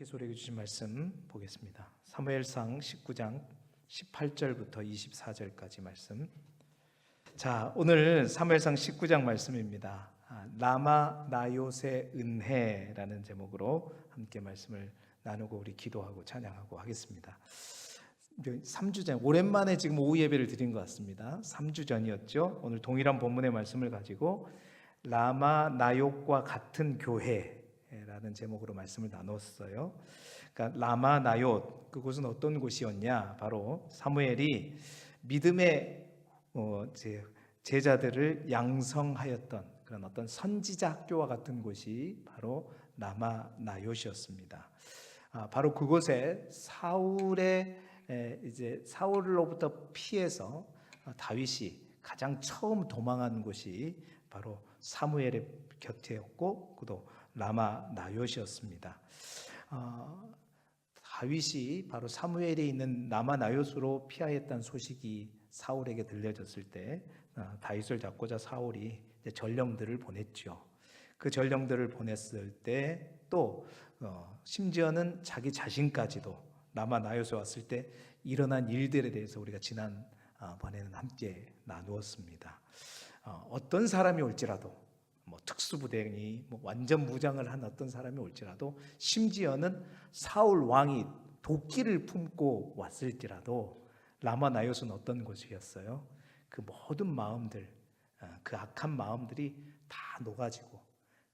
함께 소리해 주신 말씀 보겠습니다. 사무엘상 19장 18절부터 24절까지 말씀. 자, 오늘 사무엘상 19장 말씀입니다. 라마 나요세 은혜라는 제목으로 함께 말씀을 나누고 우리 기도하고 찬양하고 하겠습니다. 3주 전, 오랜만에 지금 오후 예배를 드린 것 같습니다. 3주 전이었죠. 오늘 동일한 본문의 말씀을 가지고 라마 나요과 같은 교회라는 제목으로 말씀을 나눴어요. 그러니까 라마 나요, 그곳은 어떤 곳이었냐? 바로 사무엘이 믿음의 제자들을 양성하였던 그런 어떤 선지자 학교와 같은 곳이 바로 라마 나요시였습니다. 바로 그곳에 사울로부터 피해서 다윗이 가장 처음 도망한 곳이 바로 사무엘의 곁이었고, 그도 라마 나요시였습니다. 다윗이 바로 사무엘에 있는 라마 나요스로 피하였다는 소식이 사울에게 들려졌을 때 다윗을 잡고자 사울이 전령들을 보냈죠. 그 전령들을 보냈을 때 또 심지어는 자기 자신까지도 라마 나요스에 왔을 때 일어난 일들에 대해서 우리가 지난번에는 함께 나누었습니다. 어떤 사람이 올지라도 특수부대니 완전 무장을 한 어떤 사람이 올지라도, 심지어는 사울 왕이 도끼를 품고 왔을지라도 라마 나요스는 어떤 곳이었어요? 그 모든 마음들, 그 악한 마음들이 다 녹아지고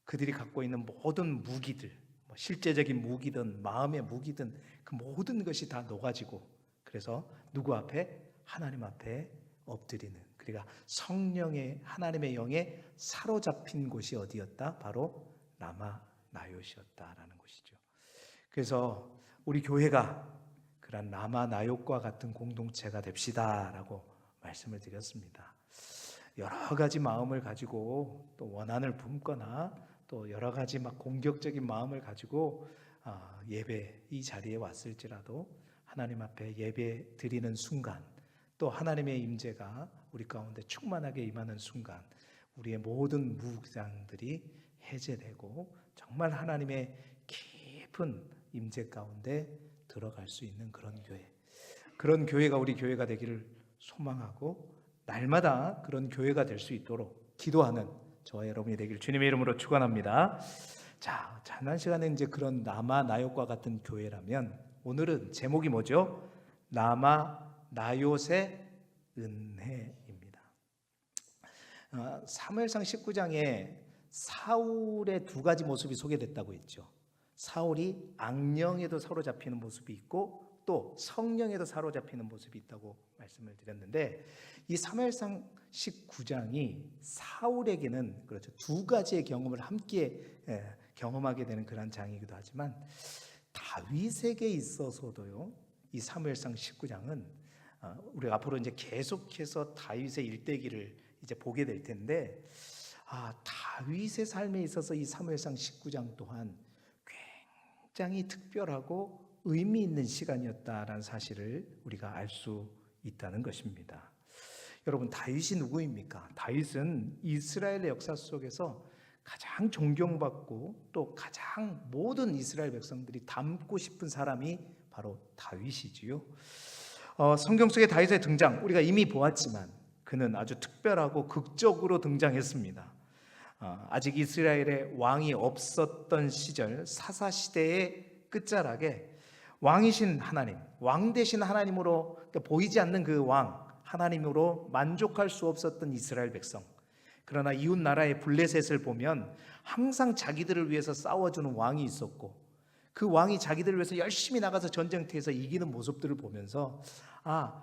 그들이 갖고 있는 모든 무기들, 실제적인 무기든 마음의 무기든 그 모든 것이 다 녹아지고, 그래서 누구 앞에? 하나님 앞에 엎드리는, 그러니까 성령의 하나님의 영에 사로잡힌 곳이 어디였다? 바로 라마 나요시였다라는 것이죠. 그래서 우리 교회가 그런 라마 나요과 같은 공동체가 됩시다라고 말씀을 드렸습니다. 여러 가지 마음을 가지고 또 원한을 품거나 또 여러 가지 공격적인 마음을 가지고 예배 이 자리에 왔을지라도 하나님 앞에 예배 드리는 순간, 또 하나님의 임재가 우리 가운데 충만하게 임하는 순간 우리의 모든 무장들이 해제되고 정말 하나님의 깊은 임재 가운데 들어갈 수 있는 그런 교회가 우리 교회가 되기를 소망하고, 날마다 그런 교회가 될 수 있도록 기도하는 저와 여러분이 되기를 주님의 이름으로 축원합니다. 자, 지난 시간에 그런 라마 나요과 같은 교회라면 오늘은 제목이 뭐죠? 라마 나요세 은혜입니다. 사무엘상 19장에 사울의 두 가지 모습이 소개됐다고 했죠. 사울이 악령에도 사로잡히는 모습이 있고 또 성령에도 사로잡히는 모습이 있다고 말씀을 드렸는데, 이 사무엘상 19장이 사울에게는 그렇죠, 두 가지의 경험을 함께 경험하게 되는 그런 장이기도 하지만, 다윗에게 있어서도요, 이 사무엘상 19장은 우리가 앞으로 이제 계속해서 다윗의 일대기를 이제 보게 될 텐데, 다윗의 삶에 있어서 이 사무엘상 19장 또한 굉장히 특별하고 의미 있는 시간이었다라는 사실을 우리가 알 수 있다는 것입니다. 여러분, 다윗이 누구입니까? 다윗은 이스라엘의 역사 속에서 가장 존경받고 또 가장 모든 이스라엘 백성들이 닮고 싶은 사람이 바로 다윗이지요. 성경 속의 다윗의 등장 우리가 이미 보았지만 그는 아주 특별하고 극적으로 등장했습니다. 아직 이스라엘에 왕이 없었던 시절, 사사시대의 끝자락에 왕이신 하나님, 왕 되신 하나님으로 보이지 않는 그 왕, 하나님으로 만족할 수 없었던 이스라엘 백성. 그러나 이웃 나라의 블레셋을 보면 항상 자기들을 위해서 싸워주는 왕이 있었고, 그 왕이 자기들을 위해서 열심히 나가서 전쟁터에서 이기는 모습들을 보면서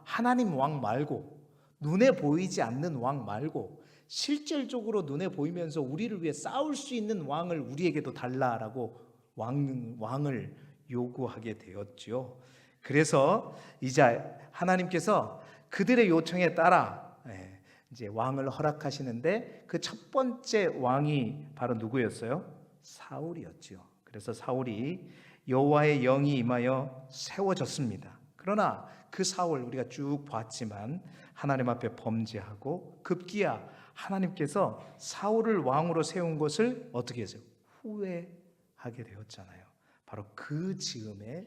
하나님 왕 말고, 눈에 보이지 않는 왕 말고 실질적으로 눈에 보이면서 우리를 위해 싸울 수 있는 왕을 우리에게도 달라라고 왕을 요구하게 되었죠. 그래서 이제 하나님께서 그들의 요청에 따라 이제 왕을 허락하시는데, 그 첫 번째 왕이 바로 누구였어요? 사울이었죠. 그래서 사울이 여호와의 영이 임하여 세워졌습니다. 그러나 그 사울 우리가 쭉 봤지만 하나님 앞에 범죄하고 급기야 하나님께서 사울을 왕으로 세운 것을 어떻게 했어요? 후회하게 되었잖아요. 바로 그 즈음에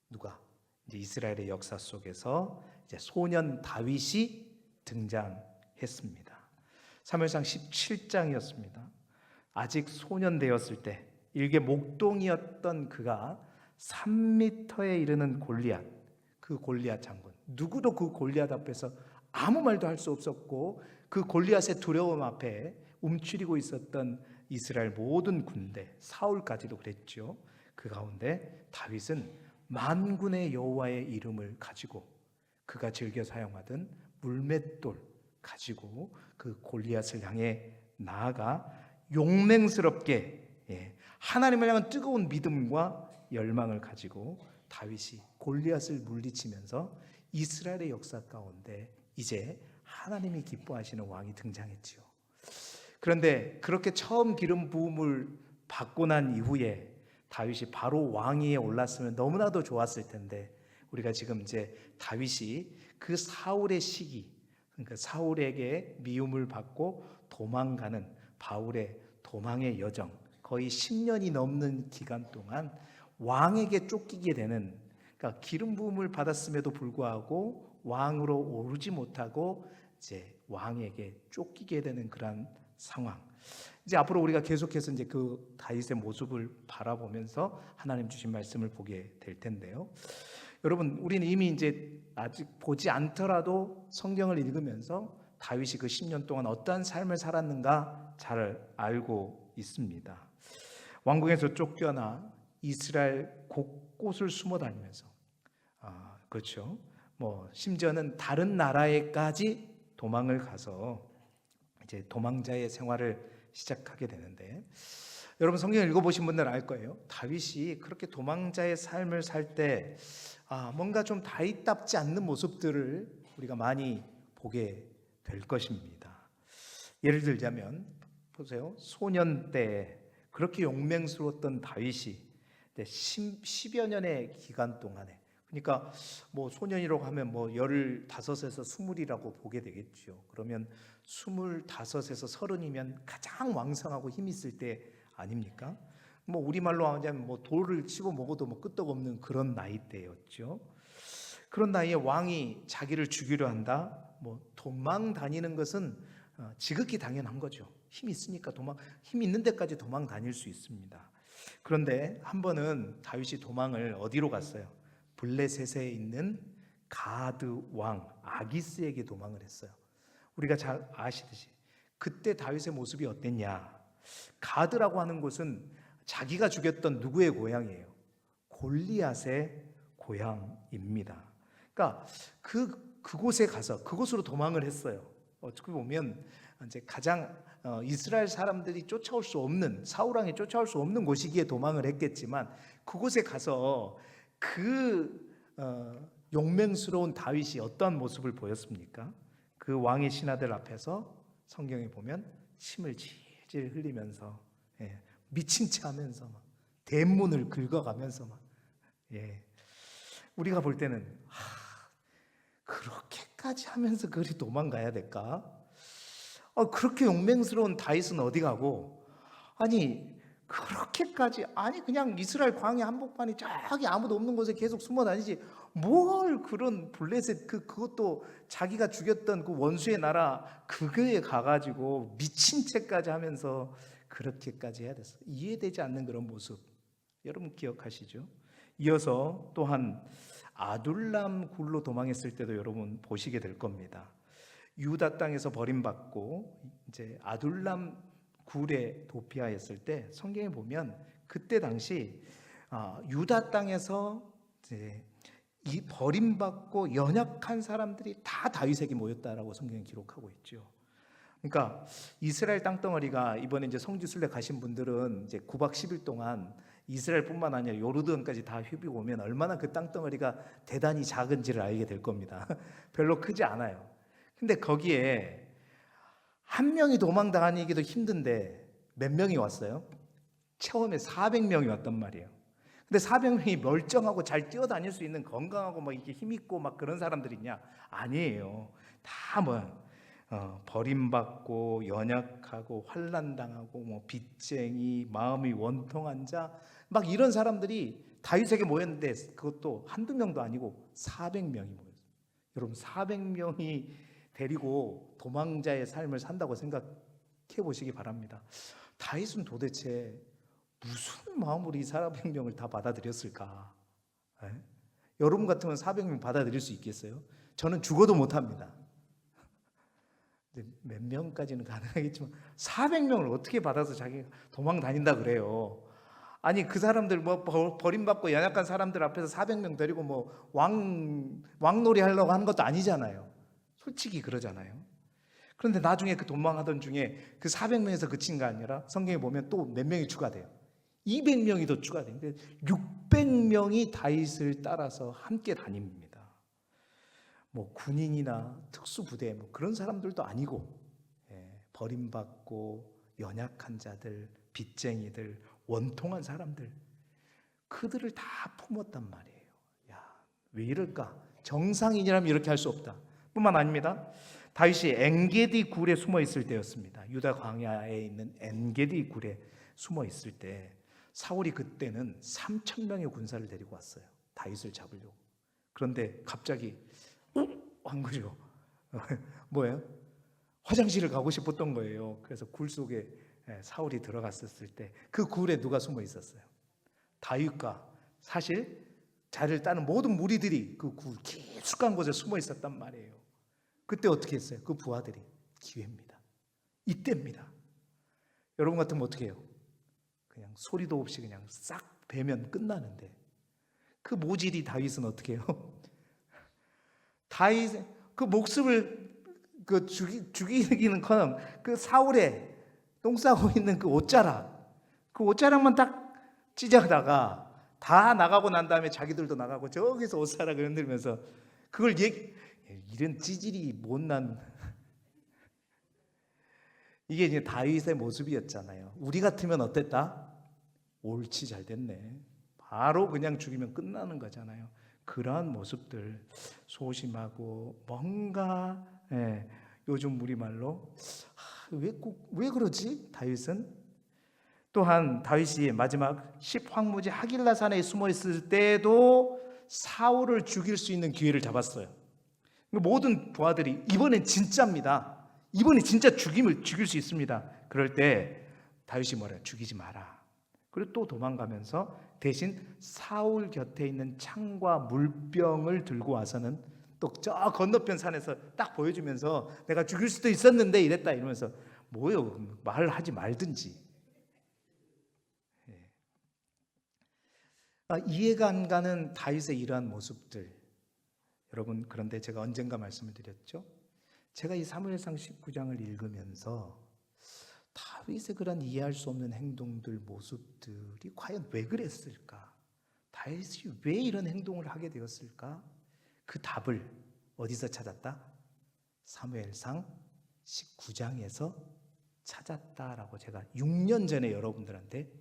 누가 이제 이스라엘의 역사 속에서 이제 소년 다윗이 등장했습니다. 사무엘상 17장이었습니다. 아직 소년 되었을 때 일개 목동이었던 그가 3m에 이르는 골리앗, 그 골리앗 장군, 누구도 그 골리앗 앞에서 아무 말도 할 수 없었고 그 골리앗의 두려움 앞에 움츠리고 있었던 이스라엘 모든 군대, 사울까지도 그랬죠. 그 가운데 다윗은 만군의 여호와의 이름을 가지고 그가 즐겨 사용하던 물맷돌 가지고 그 골리앗을 향해 나아가 용맹스럽게 하나님을 향한 뜨거운 믿음과 열망을 가지고 다윗이 골리앗을 물리치면서 이스라엘의 역사 가운데 이제 하나님이 기뻐하시는 왕이 등장했지요. 그런데 그렇게 처음 기름 부음을 받고 난 이후에 다윗이 바로 왕위에 올랐으면 너무나도 좋았을 텐데 우리가 지금 이제 다윗이 그 사울의 시기, 그러니까 사울에게 미움을 받고 도망가는 바울의 도망의 여정, 거의 10년이 넘는 기간 동안 왕에게 쫓기게 되는, 그러니까 기름 부음을 받았음에도 불구하고 왕으로 오르지 못하고 이제 왕에게 쫓기게 되는 그런 상황. 이제 앞으로 우리가 계속해서 이제 그 다윗의 모습을 바라보면서 하나님 주신 말씀을 보게 될 텐데요. 여러분, 우리는 이미 이제 아직 보지 않더라도 성경을 읽으면서 다윗이 그 10년 동안 어떠한 삶을 살았는가 잘 알고 있습니다. 왕궁에서 쫓겨나 이스라엘 곳곳을 숨어 다니면서, 그렇죠. 심지어는 다른 나라에까지 도망을 가서 이제 도망자의 생활을 시작하게 되는데, 여러분 성경을 읽어보신 분들은 알 거예요. 다윗이 그렇게 도망자의 삶을 살 때 뭔가 좀 다윗답지 않는 모습들을 우리가 많이 보게 될 것입니다. 예를 들자면 보세요. 소년 때 그렇게 용맹스러웠던 다윗이 10여 년의 기간 동안에, 그러니까 소년이라고 하면 15에서 20이라고 보게 되겠죠. 그러면 25에서 30이면 가장 왕성하고 힘 있을 때 아닙니까? 우리말로 하자면 돌을 씹어 먹어도 끄떡없는 그런 나이대였죠. 그런 나이에 왕이 자기를 죽이려 한다? 도망 다니는 것은 지극히 당연한 거죠. 힘이 있으니까 힘 있는 데까지 도망 다닐 수 있습니다. 그런데 한 번은 다윗이 도망을 어디로 갔어요? 블레셋에 있는 가드 왕 아기스에게 도망을 했어요. 우리가 잘 아시듯이 그때 다윗의 모습이 어땠냐? 가드라고 하는 곳은 자기가 죽였던 누구의 고향이에요? 골리앗의 고향입니다. 그러니까 그곳에 가서 그곳으로 도망을 했어요. 어떻게 보면 이제 가장 이스라엘 사람들이 쫓아올 수 없는, 사울 왕이 쫓아올 수 없는 곳이기에 도망을 했겠지만 그곳에 가서 용맹스러운 다윗이 어떠한 모습을 보였습니까? 그 왕의 신하들 앞에서 성경에 보면 침을 질질 흘리면서 미친 체 하면서 대문을 긁어가면서 우리가 볼 때는 그렇게까지 하면서 그리 도망가야 될까? 그렇게 용맹스러운 다윗은 어디 가고, 그렇게까지 그냥 이스라엘 광야 한복판이 저기 아무도 없는 곳에 계속 숨어 다니지 뭘 그런 블레셋 그것도 자기가 죽였던 그 원수의 나라 그거에 가가지고 미친 채까지 하면서 그렇게까지 해야 됐어. 이해되지 않는 그런 모습 여러분 기억하시죠? 이어서 또한 아둘람 굴로 도망했을 때도 여러분 보시게 될 겁니다. 유다 땅에서 버림받고 이제 아둘람 굴에 도피하였을 때 성경에 보면 그때 당시 유다 땅에서 이제 이 버림받고 연약한 사람들이 다 다윗에게 모였다라고 성경이 기록하고 있죠. 그러니까 이스라엘 땅덩어리가 이번에 이제 성지순례 가신 분들은 이제 9박 10일 동안 이스라엘뿐만 아니라 요르단까지 다 휘비고 오면 얼마나 그 땅덩어리가 대단히 작은지를 알게 될 겁니다. 별로 크지 않아요. 근데 거기에 한 명이 도망다니기도 힘든데 몇 명이 왔어요? 처음에 400명이 왔단 말이에요. 근데 400명이 멀쩡하고 잘 뛰어다닐 수 있는 건강하고 이렇게 힘있고 그런 사람들이냐? 아니에요. 다 버림받고 연약하고 환난당하고 빚쟁이 마음이 원통한 자 막 이런 사람들이 다윗에게 모였는데 그것도 한두 명도 아니고 400명이 모였어요. 여러분 400명이 데리고 도망자의 삶을 산다고 생각해 보시기 바랍니다. 다윗은 도대체 무슨 마음으로 이 400명을 다 받아들였을까? 에? 여러분 같으면 400명 받아들일 수 있겠어요? 저는 죽어도 못합니다. 몇 명까지는 가능하겠지만 400명을 어떻게 받아서 자기가 도망 다닌다 그래요? 아니 그 사람들 뭐 버림받고 연약한 사람들 앞에서 400명 데리고 뭐 왕놀이 하려고 하는 것도 아니잖아요. 솔직히 그러잖아요. 그런데 나중에 그 도망하던 중에 그 400명에서 그친 거 아니라 성경에 보면 또 몇 명이 추가돼요. 200명이 더 추가돼요. 600명이 다윗을 따라서 함께 다닙니다. 뭐 군인이나 특수부대 뭐 그런 사람들도 아니고 버림받고 연약한 자들, 빚쟁이들, 원통한 사람들, 그들을 다 품었단 말이에요. 야, 왜 이럴까? 정상인이라면 이렇게 할 수 없다. 뿐만 아닙니다. 다윗이 엔게디 굴에 숨어 있을 때였습니다. 유다 광야에 있는 엔게디 굴에 숨어 있을 때 사울이 그때는 3,000명의 군사를 데리고 왔어요. 다윗을 잡으려고. 그런데 갑자기 한 거죠. 뭐예요? 화장실을 가고 싶었던 거예요. 그래서 굴 속에 사울이 들어갔었을 때 그 굴에 누가 숨어 있었어요? 다윗과 사실 자리를 따는 모든 무리들이 그 굴 깊숙한 곳에 숨어 있었단 말이에요. 그때 어떻게 했어요? 그 부하들이 기회입니다. 이때입니다. 여러분 같으면 어떻게 해요? 그냥 소리도 없이 그냥 싹 베면 끝나는데 그 모질이 다윗은 어떻게 해요? 다윗 그 목숨을 그 죽이기는커녕 그 사울의 똥 싸고 있는 그 옷자락만 딱 찢어다가 다 나가고 난 다음에 자기들도 나가고 저기서 옷자락을 흔들면서 그걸 이런 찌질이 못난 이게 이제 다윗의 모습이었잖아요. 우리 같으면 어땠다? 옳지 잘 됐네. 바로 그냥 죽이면 끝나는 거잖아요. 그러한 모습들 소심하고 뭔가 요즘 우리말로 왜 그러지? 다윗은 또한 다윗이 마지막 10황무지 하길라 산에 숨어 있을 때도 사울을 죽일 수 있는 기회를 잡았어요. 모든 부하들이 이번엔 진짜입니다. 이번에 진짜 죽일 수 있습니다. 그럴 때 다윗이 뭐래요? 죽이지 마라. 그리고 또 도망가면서 대신 사울 곁에 있는 창과 물병을 들고 와서는 또 저 건너편 산에서 딱 보여주면서 내가 죽일 수도 있었는데 이랬다 이러면서 뭐요? 말하지 말든지. 이해가 안 가는 다윗의 이러한 모습들. 여러분 그런데 제가 언젠가 말씀을 드렸죠. 제가 이 사무엘상 19장을 읽으면서 다윗의 그런 이해할 수 없는 행동들, 모습들이 과연 왜 그랬을까? 다윗이 왜 이런 행동을 하게 되었을까? 그 답을 어디서 찾았다? 사무엘상 19장에서 찾았다라고 제가 6년 전에 여러분들한테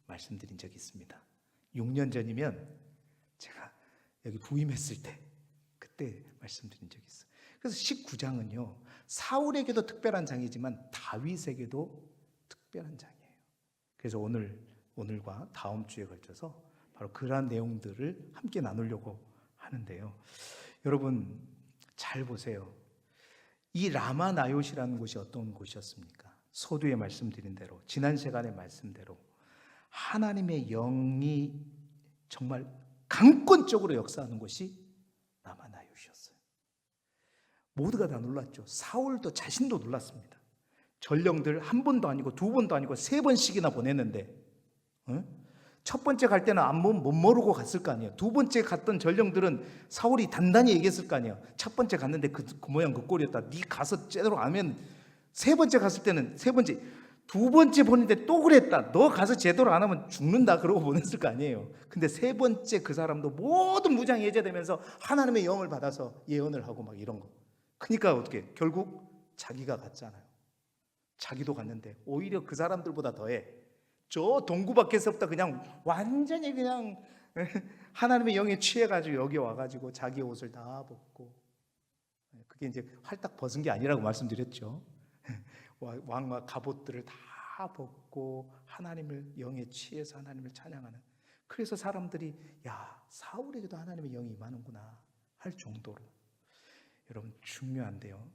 말씀드린 적이 있습니다. 6년 전이면 제가 여기 부임했을 때 그때 말씀드린 적이 있어요. 그래서 19장은요 사울에게도 특별한 장이지만 다윗에게도 특별한 장이에요. 그래서 오늘과 다음 주에 걸쳐서 바로 그러한 내용들을 함께 나누려고 하는데요. 여러분 잘 보세요. 이 라마나요시라는 곳이 어떤 곳이었습니까? 서두에 말씀드린 대로 지난 시간에 말씀대로 하나님의 영이 정말 강권적으로 역사하는 곳이 라마나요시였어요. 모두가 다 놀랐죠. 사울도 자신도 놀랐습니다. 전령들 한 번도 아니고 두 번도 아니고 세 번씩이나 보냈는데 첫 번째 갈 때는 못 모르고 갔을 거 아니에요. 두 번째 갔던 전령들은 사울이 단단히 얘기했을 거 아니에요. 첫 번째 갔는데 그 모양 그 꼴이었다. 네 가서 제대로 하면 세 번째 갔을 때는 두 번째 보는데 또 그랬다. 너 가서 제대로 안 하면 죽는다. 그러고 보냈을 거 아니에요. 근데 세 번째 그 사람도 모든 무장 예제되면서 하나님의 영을 받아서 예언을 하고 막 이런 거. 그러니까 어떻게 결국 자기가 갔잖아요. 자기도 갔는데 오히려 그 사람들보다 더해. 저 동구 밖에서부터 그냥 완전히 그냥 하나님의 영에 취해가지고 여기 와가지고 자기 옷을 다 벗고, 그게 이제 활딱 벗은 게 아니라고 말씀드렸죠. 왕과 갑옷들을 다 벗고 하나님을 영에 취해서 하나님을 찬양하는 그래서 사람들이 야, 사울에게도 하나님의 영이 임하는구나 할 정도로. 여러분, 중요한데요,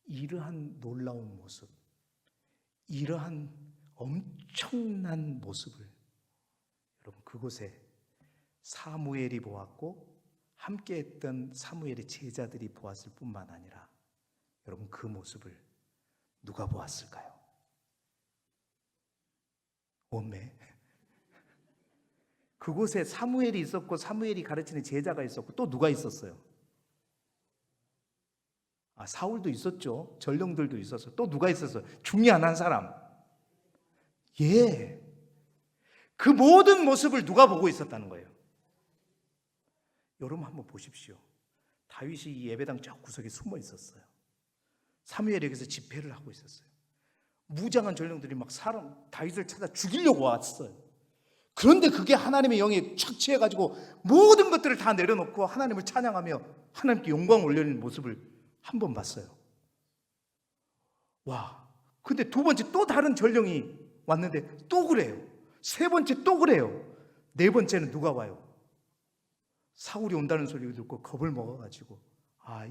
이러한 놀라운 모습, 이러한 엄청난 모습을 여러분 그곳에 사무엘이 보았고 함께했던 사무엘의 제자들이 보았을 뿐만 아니라 여러분 그 모습을 누가 보았을까요? 원매. 그곳에 사무엘이 있었고 사무엘이 가르치는 제자가 있었고 또 누가 있었어요? 사울도 있었죠. 전령들도 있었어요. 또 누가 있었어요? 중요한 한 사람. 예. 그 모든 모습을 누가 보고 있었다는 거예요? 여러분 한번 보십시오. 다윗이 이 예배당 저 구석에 숨어 있었어요. 사무엘에게서 집회를 하고 있었어요. 무장한 전령들이 막 다윗을 찾아 죽이려고 왔어요. 그런데 그게 하나님의 영에 착취해가지고 모든 것들을 다 내려놓고 하나님을 찬양하며 하나님께 영광을 올리는 모습을 한 번 봤어요. 와, 근데 두 번째 또 다른 전령이 왔는데 또 그래요. 세 번째 또 그래요. 네 번째는 누가 와요? 사울이 온다는 소리를 듣고 겁을 먹어가지고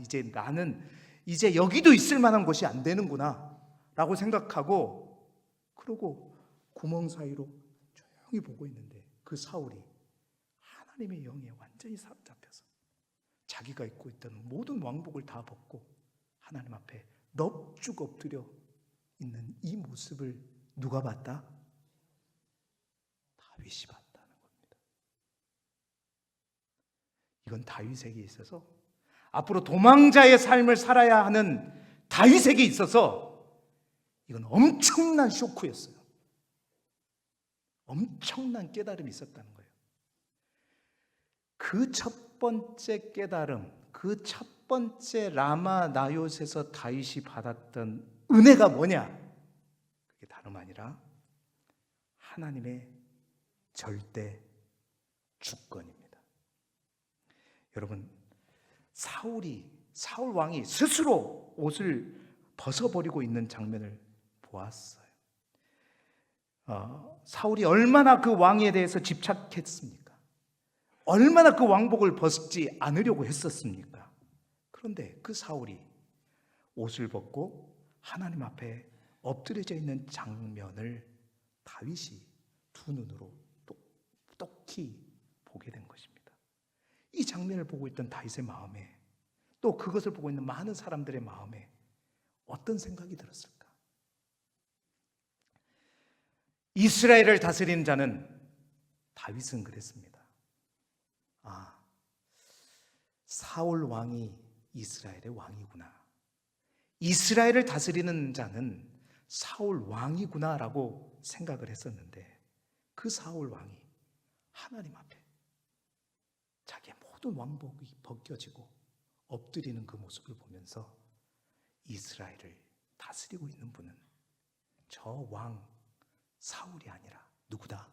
이제 나는 이제 여기도 있을 만한 곳이 안 되는구나 라고 생각하고, 그러고 구멍 사이로 조용히 보고 있는데 그 사울이 하나님의 영에 완전히 사로잡혀서 자기가 입고 있던 모든 왕복을 다 벗고 하나님 앞에 넙죽 엎드려 있는 이 모습을 누가 봤다? 다윗이 봤다는 겁니다. 이건 다윗에게 있어서 앞으로 도망자의 삶을 살아야 하는 다윗에게 있어서 이건 엄청난 쇼크였어요. 엄청난 깨달음이 있었다는 거예요. 그 첫 번째 깨달음, 그 첫 번째 라마 나요스에서 다윗이 받았던 은혜가 뭐냐? 그게 다름 아니라 하나님의 절대 주권입니다. 여러분, 사울 왕이 스스로 옷을 벗어버리고 있는 장면을 보았어요. 사울이 얼마나 그 왕에 대해서 집착했습니까? 얼마나 그 왕복을 벗지 않으려고 했었습니까? 그런데 그 사울이 옷을 벗고 하나님 앞에 엎드려져 있는 장면을 다윗이 두 눈으로 똑똑히 보게 된 것입니다. 이 장면을 보고 있던 다윗의 마음에, 또 그것을 보고 있는 많은 사람들의 마음에 어떤 생각이 들었을까? 이스라엘을 다스리는 자는, 다윗은 그랬습니다. 사울 왕이 이스라엘의 왕이구나. 이스라엘을 다스리는 자는 사울 왕이구나라고 생각을 했었는데, 그 사울 왕이 하나님 앞에 자기의 모든 왕복이 벗겨지고 엎드리는 그 모습을 보면서 이스라엘을 다스리고 있는 분은 저 왕 사울이 아니라 누구다?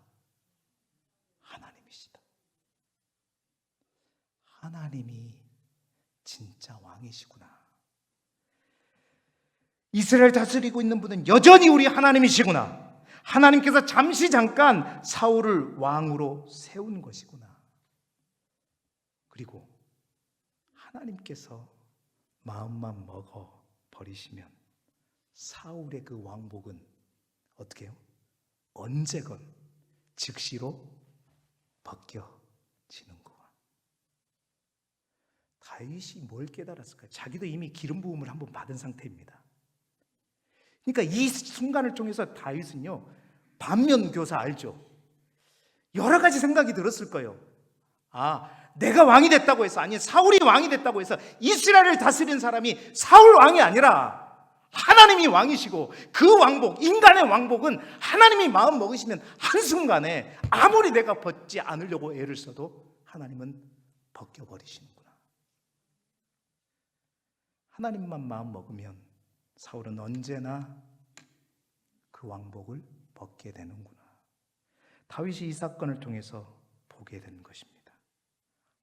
하나님이시다. 하나님이 진짜 왕이시구나. 이스라엘 다스리고 있는 분은 여전히 우리 하나님이시구나. 하나님께서 잠깐 사울을 왕으로 세운 것이구나. 그리고 하나님께서 마음만 먹어 버리시면 사울의 그 왕복은 어떻게 해요? 언제건 즉시로 벗겨지는구나. 다윗이 뭘 깨달았을까요? 자기도 이미 기름 부음을 한번 받은 상태입니다. 그러니까 이 순간을 통해서 다윗은요, 반면교사 알죠? 여러 가지 생각이 들었을 거예요. 내가 왕이 됐다고 해서, 아니 사울이 왕이 됐다고 해서 이스라엘을 다스리는 사람이 사울 왕이 아니라 하나님이 왕이시고, 그 왕복, 인간의 왕복은 하나님이 마음 먹으시면 한순간에 아무리 내가 벗지 않으려고 애를 써도 하나님은 벗겨버리시는구나. 하나님만 마음 먹으면 사울은 언제나 그 왕복을 벗게 되는구나. 다윗이 이 사건을 통해서 보게 된 것입니다.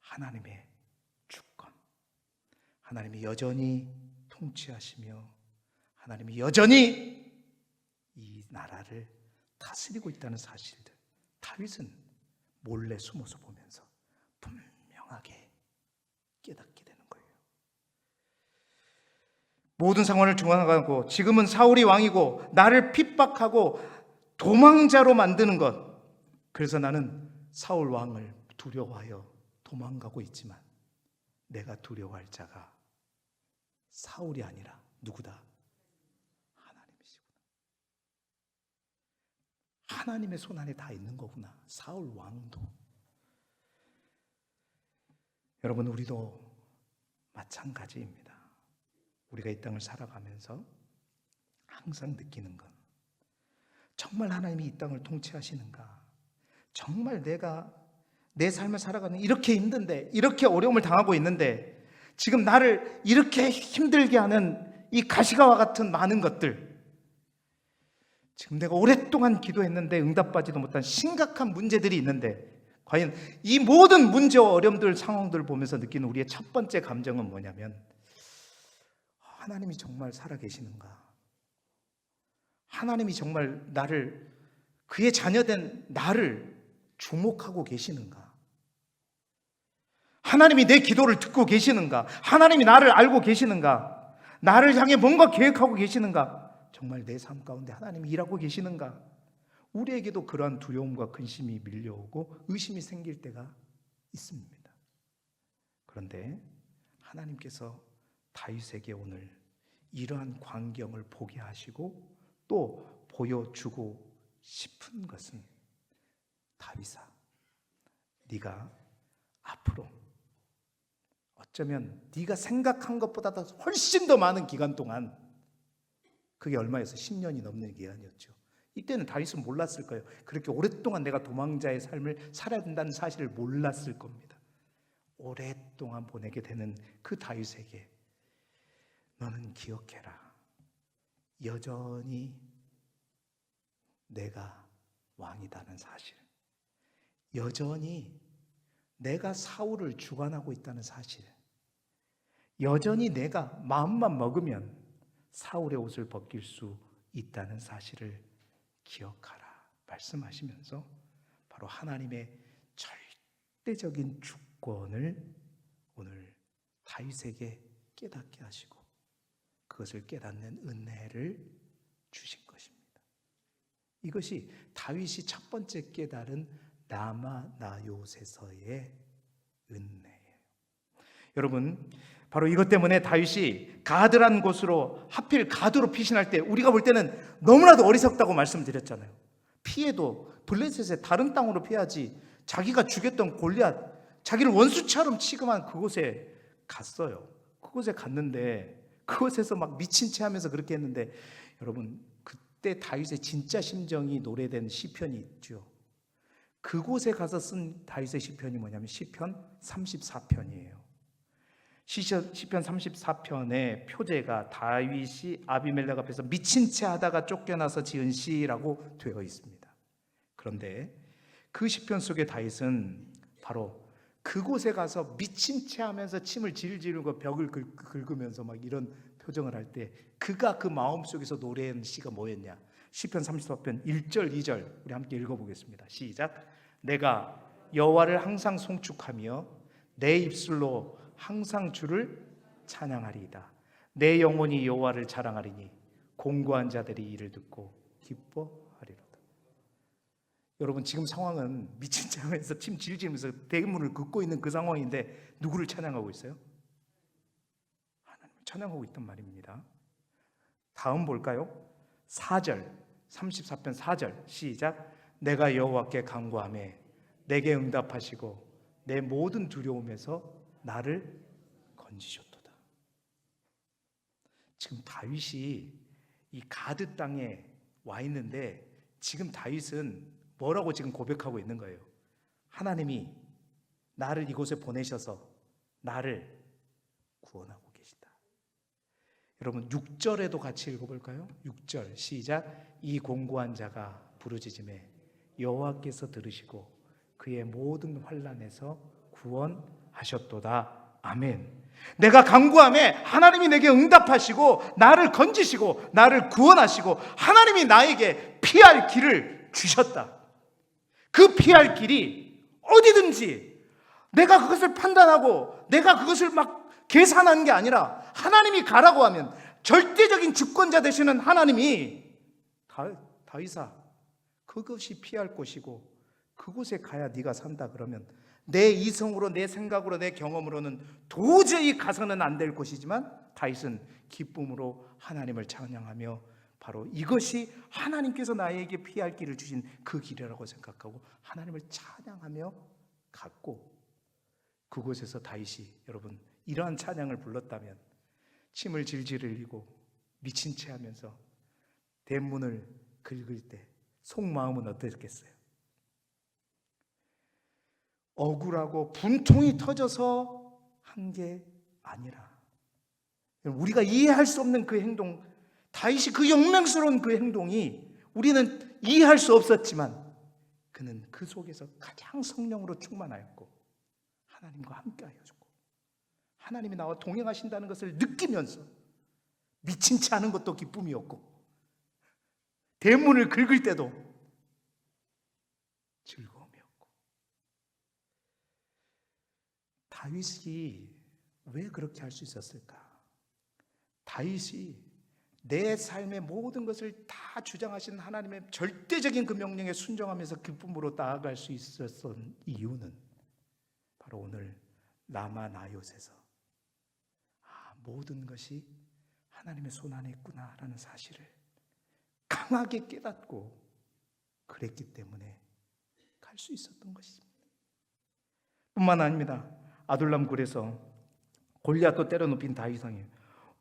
하나님의 주권, 하나님이 여전히 통치하시며 하나님이 여전히 이 나라를 다스리고 있다는 사실들, 다윗은 몰래 숨어서 보면서 분명하게 깨닫게 되는 거예요. 모든 상황을 중앙하고 지금은 사울이 왕이고 나를 핍박하고 도망자로 만드는 것, 그래서 나는 사울 왕을 두려워하여 도망가고 있지만 내가 두려워할 자가 사울이 아니라 누구다? 하나님이시구나. 하나님의 손 안에 다 있는 거구나. 사울 왕도. 여러분, 우리도 마찬가지입니다. 우리가 이 땅을 살아가면서 항상 느끼는 건, 정말 하나님이 이 땅을 통치하시는가? 정말 내가 내 삶을 살아가는 이렇게 힘든데, 이렇게 어려움을 당하고 있는데, 지금 나를 이렇게 힘들게 하는 이 가시가와 같은 많은 것들, 지금 내가 오랫동안 기도했는데 응답받지도 못한 심각한 문제들이 있는데, 과연 이 모든 문제와 어려움들, 상황들을 보면서 느끼는 우리의 첫 번째 감정은 뭐냐면, 하나님이 정말 살아계시는가? 하나님이 정말 나를, 그의 자녀된 나를 주목하고 계시는가? 하나님이 내 기도를 듣고 계시는가? 하나님이 나를 알고 계시는가? 나를 향해 뭔가 계획하고 계시는가? 정말 내 삶 가운데 하나님이 일하고 계시는가? 우리에게도 그러한 두려움과 근심이 밀려오고 의심이 생길 때가 있습니다. 그런데 하나님께서 다윗에게 오늘 이러한 광경을 보게 하시고 또 보여주고 싶은 것은, 다윗아, 네가 앞으로 어쩌면 네가 생각한 것보다 훨씬 더 많은 기간 동안, 그게 얼마였어요? 10년이 넘는 기간이었죠. 이때는 다윗은 몰랐을 거예요. 그렇게 오랫동안 내가 도망자의 삶을 살아야 된다는 사실을 몰랐을 겁니다. 오랫동안 보내게 되는 그 다윗에게 너는 기억해라. 여전히 내가 왕이다는 사실, 여전히 내가 사울을 주관하고 있다는 사실, 여전히 내가 마음만 먹으면 사울의 옷을 벗길 수 있다는 사실을 기억하라 말씀하시면서 바로 하나님의 절대적인 주권을 오늘 다윗에게 깨닫게 하시고 그것을 깨닫는 은혜를 주신 것입니다. 이것이 다윗이 첫 번째 깨달은 라마나요세서의 은혜예요. 여러분, 바로 이것 때문에 다윗이 가드란 곳으로, 하필 가드로 피신할 때 우리가 볼 때는 너무나도 어리석다고 말씀드렸잖아요. 피해도 블레셋의 다른 땅으로 피하지, 자기가 죽였던 골리앗, 자기를 원수처럼 취급한 그곳에 갔어요. 그곳에 갔는데 그곳에서 막 미친 채 하면서 그렇게 했는데, 여러분, 그때 다윗의 진짜 심정이 노래된 시편이 있죠. 그곳에 가서 쓴 다윗의 시편이 뭐냐면 시편 34편이에요. 시편 34편의 표제가 다윗이 아비멜렉 앞에서 미친 채 하다가 쫓겨나서 지은 시라고 되어 있습니다. 그런데 그 시편 속의 다윗은 바로 그곳에 가서 미친 채 하면서 침을 질질 흘리고 벽을 긁으면서 막 이런 표정을 할 때 그가 그 마음속에서 노래한 시가 뭐였냐? 시편 34편 1절 2절 우리 함께 읽어보겠습니다. 시작. 내가 여호와를 항상 송축하며 내 입술로 항상 주를 찬양하리이다. 내 영혼이 여호와를 자랑하리니 공고한 자들이 이를 듣고 기뻐하리로다. 여러분, 지금 상황은 미친 채 하면서 침 질질면서 대문을 긋고 있는 그 상황인데 누구를 찬양하고 있어요? 하나님을 찬양하고 있단 말입니다. 다음 볼까요? 4절 34편 4절 시작. 내가 여호와께 간구하며 내게 응답하시고 내 모든 두려움에서 나를 건지셨도다. 지금 다윗이 이 가드 땅에 와 있는데 지금 다윗은 뭐라고 지금 고백하고 있는 거예요? 하나님이 나를 이곳에 보내셔서 나를 구원하고 계시다. 여러분, 6절에도 같이 읽어볼까요? 6절 시작. 이 공고한 자가 부르짖음에 여호와께서 들으시고 그의 모든 환난에서 구원하셨도다. 아멘. 내가 간구하매 하나님이 내게 응답하시고 나를 건지시고 나를 구원하시고 하나님이 나에게 피할 길을 주셨다. 그 피할 길이 어디든지 내가 그것을 판단하고 내가 그것을 막 계산하는 게 아니라 하나님이 가라고 하면 절대적인 주권자 되시는 하나님이 다윗아 그것이 피할 곳이고 그곳에 가야 네가 산다 그러면 내 이성으로 내 생각으로 내 경험으로는 도저히 가서는 안 될 곳이지만 다윗은 기쁨으로 하나님을 찬양하며 바로 이것이 하나님께서 나에게 피할 길을 주신 그 길이라고 생각하고 하나님을 찬양하며 갔고 그곳에서 다윗이 여러분 이러한 찬양을 불렀다면 침을 질질 흘리고 미친 채 하면서 대문을 긁을 때 속마음은 어땠겠어요? 억울하고 분통이 터져서 한 게 아니라 우리가 이해할 수 없는 그 행동, 다윗이 그 영맹스러운 그 행동이 우리는 이해할 수 없었지만 그는 그 속에서 가장 성령으로 충만하였고 하나님과 함께 하여주고 하나님이 나와 동행하신다는 것을 느끼면서 미친 채 하는 것도 기쁨이었고 대문을 긁을 때도 즐거움이었고 다윗이 왜 그렇게 할 수 있었을까? 다윗이 내 삶의 모든 것을 다 주장하신 하나님의 절대적인 그 명령에 순종하면서 기쁨으로 나아갈 수 있었던 이유는 바로 오늘 라마 나요셋에서 모든 것이 하나님의 손 안에 있구나라는 사실을 강하게 깨닫고 그랬기 때문에 갈 수 있었던 것입니다. 뿐만 아닙니다. 아둘람 굴에서 골리앗도 때려 눕힌 다윗왕이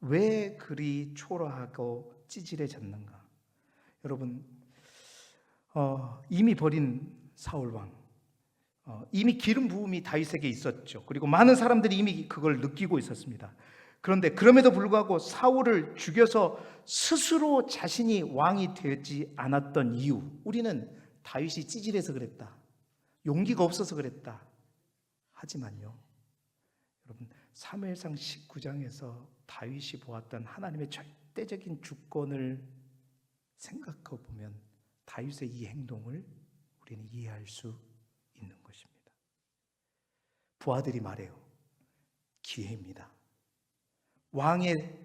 왜 그리 초라하고 찌질해졌는가? 여러분 이미 버린 사울왕 이미 기름 부음이 다윗에게 있었죠. 그리고 많은 사람들이 이미 그걸 느끼고 있었습니다. 그런데 그럼에도 불구하고 사울을 죽여서 스스로 자신이 왕이 되지 않았던 이유, 우리는 다윗이 찌질해서 그랬다, 용기가 없어서 그랬다 하지만요, 여러분 사무엘상 19장에서 다윗이 보았던 하나님의 절대적인 주권을 생각해 보면 다윗의 이 행동을 우리는 이해할 수 있는 것입니다. 부하들이 말해요. 기회입니다. 왕의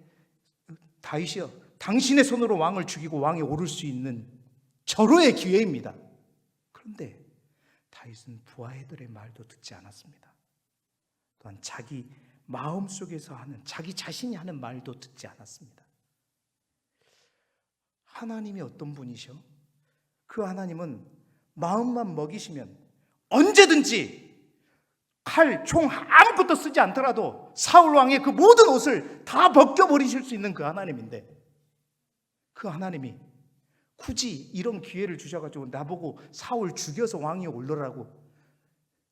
다윗이여, 당신의 손으로 왕을 죽이고 왕에 오를 수 있는 절호의 기회입니다. 그런데 다윗은 부하들의 말도 듣지 않았습니다. 또한 자기 마음속에서 하는, 자기 자신이 하는 말도 듣지 않았습니다. 하나님이 어떤 분이셔? 그 하나님은 마음만 먹이시면 언제든지 칼, 총 아무것도 쓰지 않더라도 사울 왕의 그 모든 옷을 다 벗겨버리실 수 있는 그 하나님인데, 그 하나님이 굳이 이런 기회를 주셔가지고 나보고 사울 죽여서 왕위에 올라라고.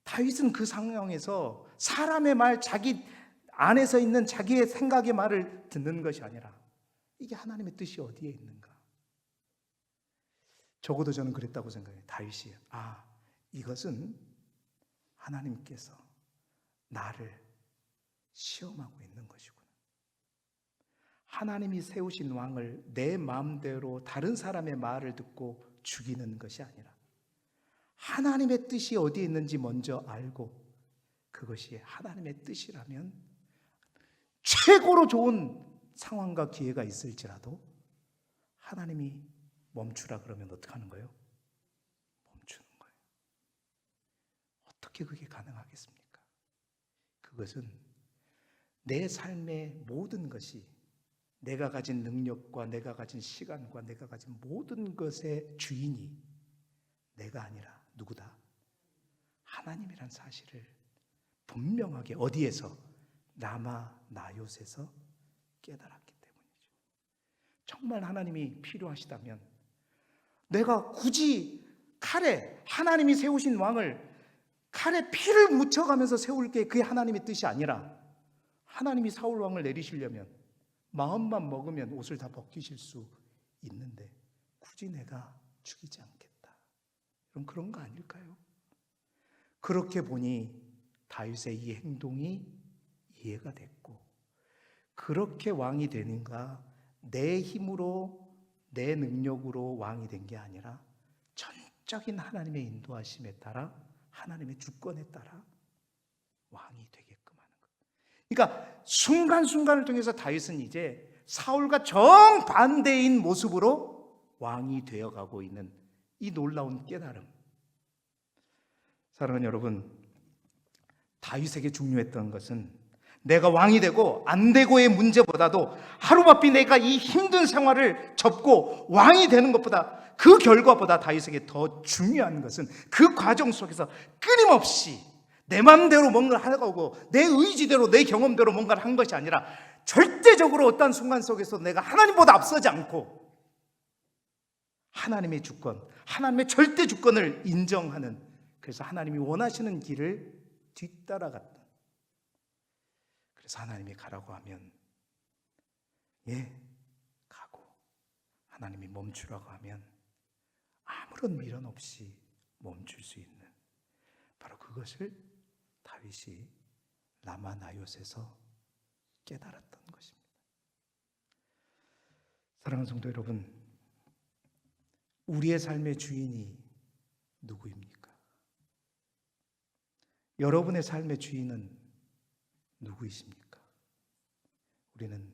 다윗은 그 상황에서 사람의 말, 자기 안에서 있는 자기의 생각의 말을 듣는 것이 아니라 이게 하나님의 뜻이 어디에 있는가? 적어도 저는 그랬다고 생각해요. 다윗이 이것은 하나님께서 나를 시험하고 있는 것이구나. 하나님이 세우신 왕을 내 마음대로 다른 사람의 말을 듣고 죽이는 것이 아니라 하나님의 뜻이 어디에 있는지 먼저 알고 그것이 하나님의 뜻이라면 최고로 좋은 상황과 기회가 있을지라도 하나님이 멈추라 그러면 어떻게 하는 거예요? 멈추는 거예요. 어떻게 그게 가능하겠습니까? 그것은 내 삶의 모든 것이 내가 가진 능력과 내가 가진 시간과 내가 가진 모든 것의 주인이 내가 아니라 누구다? 하나님이란 사실을 분명하게 어디에서? 라마 나요셋에서 깨달았기 때문이죠. 정말 하나님이 필요하시다면 내가 굳이 칼에, 하나님이 세우신 왕을 칼에 피를 묻혀가면서 세울 게 그게 하나님의 뜻이 아니라 하나님이 사울 왕을 내리시려면 마음만 먹으면 옷을 다 벗기실 수 있는데 굳이 내가 죽이지 않겠다. 그런 거 아닐까요? 그렇게 보니 다윗의 이 행동이 이해가 됐고, 그렇게 왕이 되는가 내 힘으로 내 능력으로 왕이 된 게 아니라 전적인 하나님의 인도하심에 따라 하나님의 주권에 따라 왕이 되게끔 하는 것. 그러니까 순간순간을 통해서 다윗은 이제 사울과 정반대인 모습으로 왕이 되어가고 있는 이 놀라운 깨달음. 사랑하는 여러분, 다윗에게 중요했던 것은 내가 왕이 되고 안 되고의 문제보다도 하루바삐 내가 이 힘든 생활을 접고 왕이 되는 것보다, 그 결과보다 다윗에게 더 중요한 것은 그 과정 속에서 끊임없이 내 마음대로 뭔가를 하고 내 의지대로 내 경험대로 뭔가를 한 것이 아니라 절대적으로 어떤 순간 속에서 내가 하나님보다 앞서지 않고 하나님의 주권, 하나님의 절대 주권을 인정하는, 그래서 하나님이 원하시는 길을 뒤따라갔다. 그래서 하나님이 가라고 하면 가고, 하나님이 멈추라고 하면 아무런 미련 없이 멈출 수 있는, 바로 그것을 다윗이 라마 나요스에서 깨달았던 것입니다. 사랑하는 성도 여러분, 우리의 삶의 주인이 누구입니까? 여러분의 삶의 주인은 누구이십니까? 우리는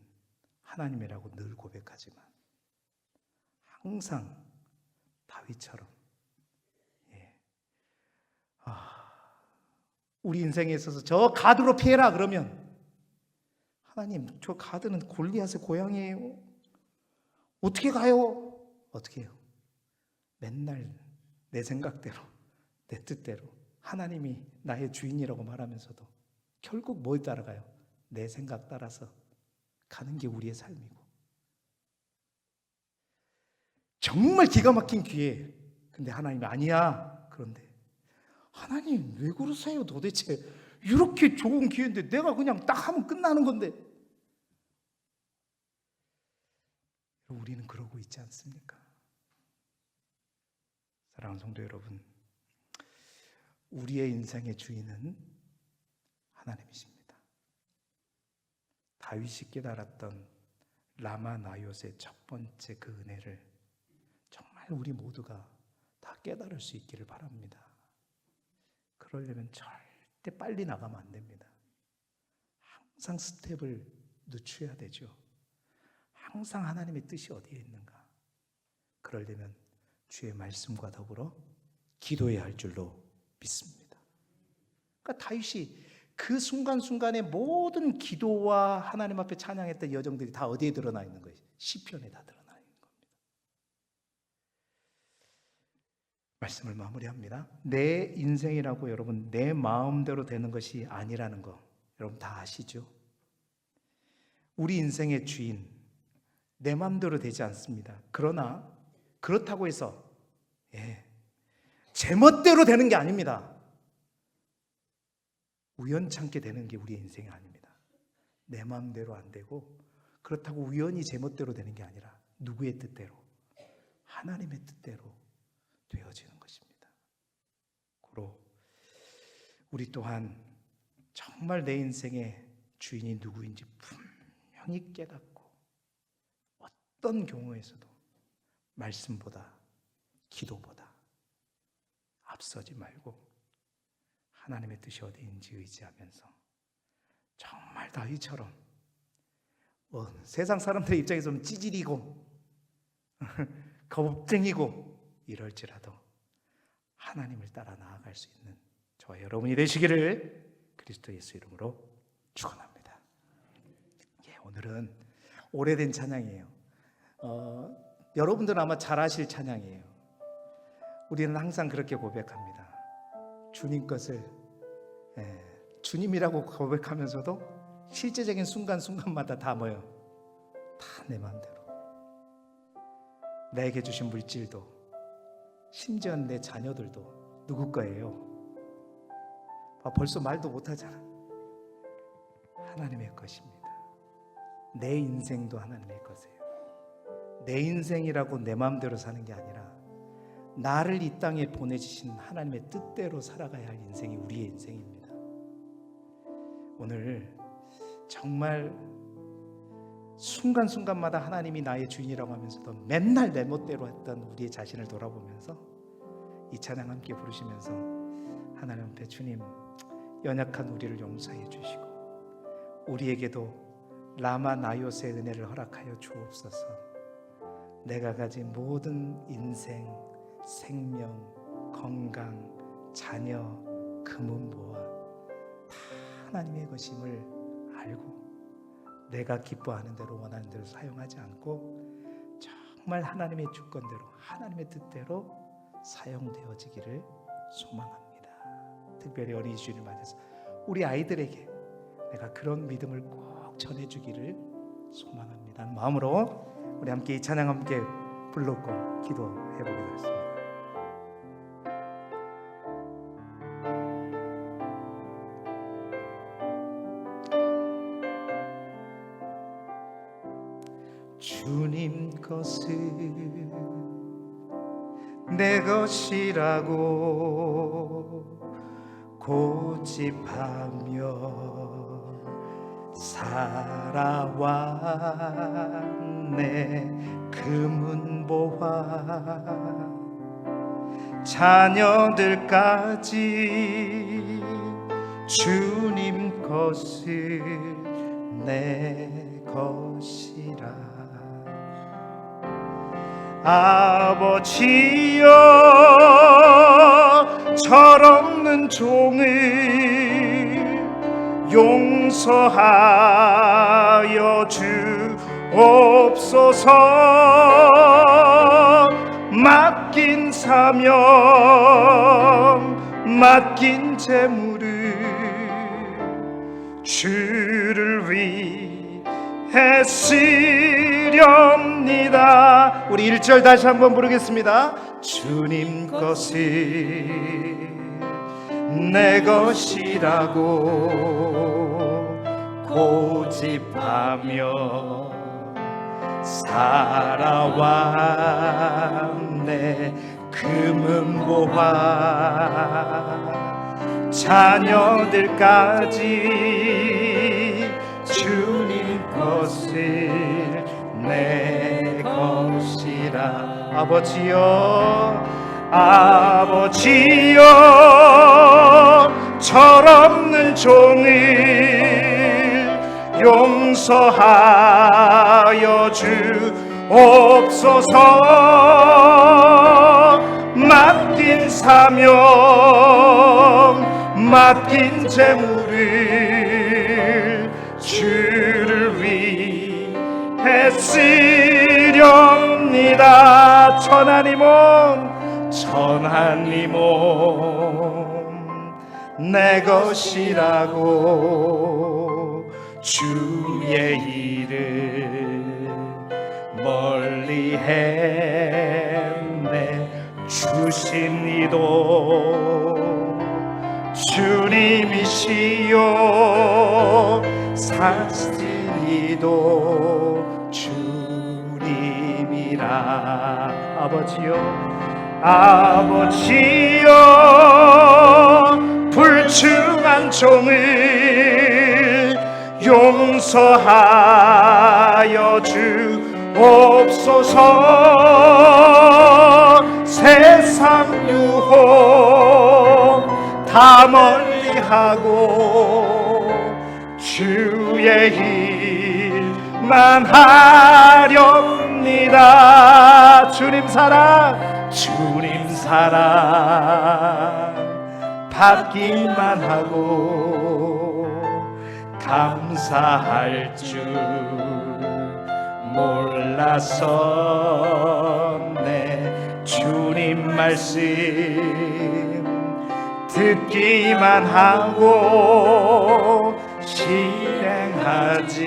하나님이라고 늘 고백하지만 항상 다윗처럼 우리 인생에 있어서 저 가드로 피해라 그러면, 하나님 저 가드는 골리앗의 고향이에요, 어떻게 가요? 어떻게 해요? 맨날 내 생각대로 내 뜻대로 하나님이 나의 주인이라고 말하면서도 결국 뭘 따라가요? 내 생각 따라서 가는 게 우리의 삶이고, 정말 기가 막힌 기회. 근데 하나님이 아니야. 그런데 하나님 왜 그러세요? 도대체 이렇게 좋은 기회인데 내가 그냥 딱 하면 끝나는 건데. 우리는 그러고 있지 않습니까? 사랑하는 성도 여러분, 우리의 인생의 주인은 하나님이십니다. 다윗이 깨달았던 라마 나요스의 첫 번째 그 은혜를 정말 우리 모두가 다 깨달을 수 있기를 바랍니다. 그러려면 절대 빨리 나가면 안 됩니다. 항상 스텝을 늦춰야 되죠. 항상 하나님의 뜻이 어디에 있는가. 그러려면 주의 말씀과 더불어 기도해야 할 줄로 믿습니다. 그러니까 다윗이 그 순간순간의 모든 기도와 하나님 앞에 찬양했던 여정들이 다 어디에 드러나 있는 거예요? 시편에 다 드러나 있는 겁니다. 말씀을 마무리합니다. 내 인생이라고 여러분 내 마음대로 되는 것이 아니라는 거 여러분 다 아시죠? 우리 인생의 주인 내 마음대로 되지 않습니다. 그러나 그렇다고 해서 제 멋대로 되는 게 아닙니다. 우연찮게 되는 게 우리의 인생이 아닙니다. 내 마음대로 안 되고, 그렇다고 우연히 제 멋대로 되는 게 아니라 누구의 뜻대로? 하나님의 뜻대로 되어지는 것입니다. 고로 우리 또한 정말 내 인생의 주인이 누구인지 분명히 깨닫고, 어떤 경우에서도 말씀보다 기도보다 앞서지 말고 하나님의 뜻이 어디인지 의지하면서 정말 다윗처럼 세상 사람들의 입장에서는 찌질이고 겁쟁이고 이럴지라도 하나님을 따라 나아갈 수 있는 저와 여러분이 되시기를 그리스도 예수 이름으로 축원합니다. 오늘은 오래된 찬양이에요. 여러분들은 아마 잘 아실 찬양이에요. 우리는 항상 그렇게 고백합니다. 주님 것을 주님이라고 고백하면서도 실제적인 순간순간마다 다 뭐예요? 다 내 마음대로. 나에게 주신 물질도, 심지어 내 자녀들도 누구 거예요? 벌써 말도 못하잖아. 하나님의 것입니다. 내 인생도 하나님의 것이에요. 내 인생이라고 내 마음대로 사는 게 아니라 나를 이 땅에 보내주신 하나님의 뜻대로 살아가야 할 인생이 우리의 인생입니다. 오늘 정말 순간순간마다 하나님이 나의 주인이라고 하면서도 맨날 내 멋대로 했던 우리의 자신을 돌아보면서 이 찬양 함께 부르시면서 하나님 앞에 주님, 연약한 우리를 용서해 주시고 우리에게도 라마 나요스의 은혜를 허락하여 주옵소서. 내가 가진 모든 인생, 생명, 건강, 자녀, 금은보화 다 하나님의 것임을 알고 내가 기뻐하는 대로 원하는 대로 사용하지 않고 정말 하나님의 주권대로 하나님의 뜻대로 사용되어지기를 소망합니다. 특별히 어린이 주일을 맞아서 우리 아이들에게 내가 그런 믿음을 꼭 전해주기를 소망합니다. 마음으로 우리 함께 이 찬양 함께 불렀고 기도해 보겠습니다. 주님 것을 내 것이라고 고집하며 살아왔네. 금은보화 자녀들까지 주님 것을 내 것이라. 아버지여 철없는 종을 용서하여 주옵소서. 맡긴 사명 맡긴 재물을 주를 위해 쓰렵니다. 우리 1절 다시 한번 부르겠습니다. 주님 것을 내 것이라고 고집하며 살아왔네. 금은보화 자녀들까지 주님 것을 내 것이라. 아버지여 아버지여 철없는 종을 용서하여 주옵소서. 맡긴 사명 맡긴 재물을 주를 위해 쓰렵니다. 천하니 몸 내 것이라고 주의 일을 멀리 했네. 주신 이도 주님이시요 사신 이도 주님이라. 아버지여 불충한 종을 용서하여 주옵소서. 세상 유혹 다 멀리하고 주의 일만 하렵니다. 주님 사랑 받기만 하고 감사할 줄 몰랐었네. 주님 말씀 듣기만 하고 실행하지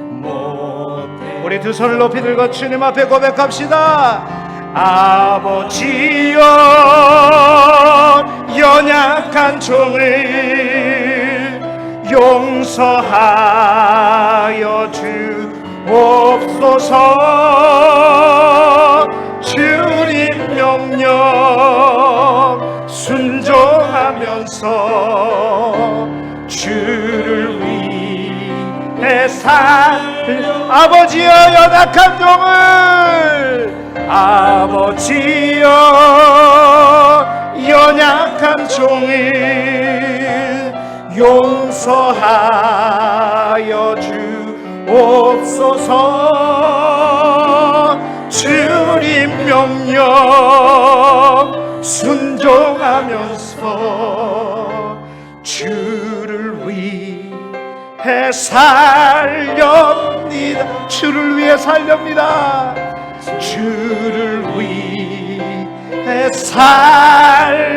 못해. 우리 두 손을 높이 들고 주님 앞에 고백합시다. 아버지여 연약한 종을 용서하여 주옵소서. 주님 명령 순종하면서 주를 위해 살. 아버지여 연약한 종을 아버지여 연약 약한 종일 용서하여 주옵소서. 주님 명령 순종하면서 주를 위해 살렵니다. 주를 위해 살렵니다. 주를 위해 살렵니다.